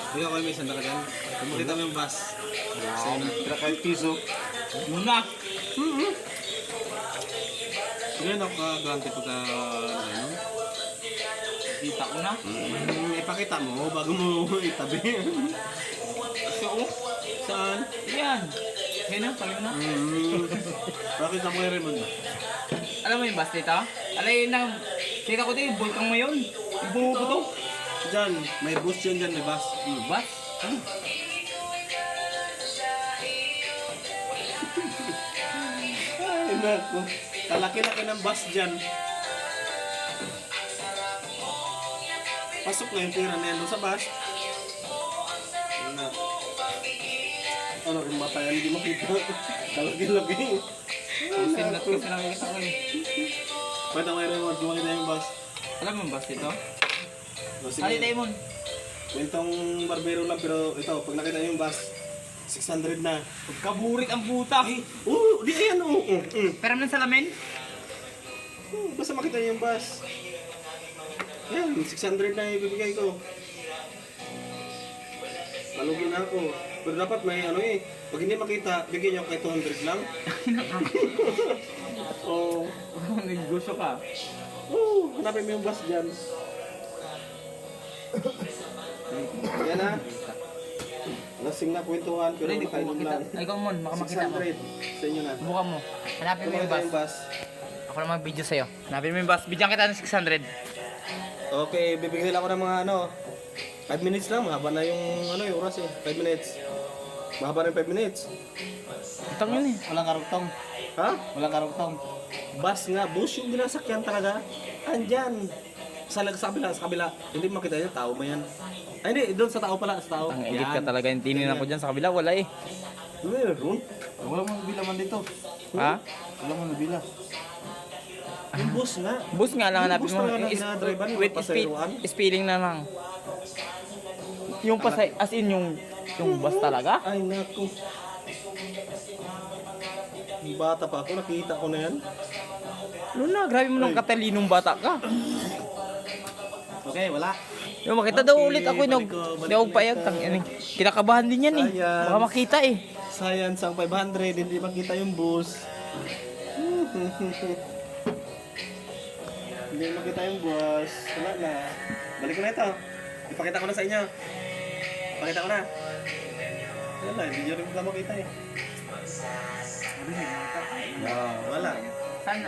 Ikaw kayo may sanda ka dyan. Kumulita mo yung bus. Sa'yo na. Tira kahit piso. Muna. Ganyan ako ka-granted pagka ano. Kita ko na. Ipakita mo bago mo itabi. So, Saan? yan. Yan na, tayo na. Bakit ako yung Raymond? Alam mo yung bus dito? Alam yun na, kita ko dito, bulkang ngayon. Yung bumubuto. Diyan, may bus yun dyan, may bus. Bus? Ay, naku. Kalaki-laki ng bus dyan. Pasok na yung pera na yan doon sa bus. Ano na? Ano, yung mata yan, hindi makita. Kalaki-laki. Sinlat ko sila nakikita ko eh. Pwede ako yung Raymond, gumakita yung bus. Alam mo yung bus dito? O, sige. Sali Diamond. Kwentong barbero lang, pero ito, pag nakita niyo yung bus, 600 na. Kaburik ang puta. Oo, di ayan, oo. Pero ng salamin? Basta makita niyo yung bus. Yan, 600 na ibibigay ko. Malugi na ako. Pero dapat may ano eh, pag hindi makita, bigyan niyo kay 200 lang. Oo. Negosyo ka. Oo, hanapin mo yung bus dyan. Yan ha. Lasing na kwentuhan, pero Hindi ko makainom makita. lang. Ay, ikaw mon, baka makita mo. 600 sa inyo na. Buka mo. Hanapin mo Kung yung makita bus. yung bus. Ako na mag-video sa'yo. Hanapin mo yung bus. Bigyan kita ng 600. Okay, bibigyan ako ng mga ano, 5 minutes lang, mahaba na yung ano yung oras eh, 5 minutes. Mahaba na yung 5 minutes. Itong yun eh. Walang karugtong. Ha? Walang karugtong. Bus nga, bus yung ginasakyan talaga. Andyan. Sa kabila. Hindi makita niya, tao ba yan? Ay hindi, doon sa tao pala, sa tao. Ang edit ka talaga yung tinin ako dyan sa kabila. Wala eh. Meron. Wala mo nabila man dito. Ha? Wala mo nabila. Yung bus nga. Bus nga lang hanapin Bus mo. talaga na driver, yung Wait, pasayroan. spelling na lang. Yung pasay, as in yung bus talaga? Ay naku. Yung bata pa ako, nakita ko na yan. Luna, grabe mo ng katalinong bata ka. Okay, wala. Yung makita daw Okay, ulit ako, balik ko, hindi ako payag. Kinakabahan din yan eh. Sayang. Baka makita eh. Science ang 500, hindi makita yung bus. Hindi makita yung bus. Wala na. Balik ko na ito. Ipakita ko na sa inyo. Ipakita ko na. Wala, hindi nyo rin pala makita eh. Wala. Saan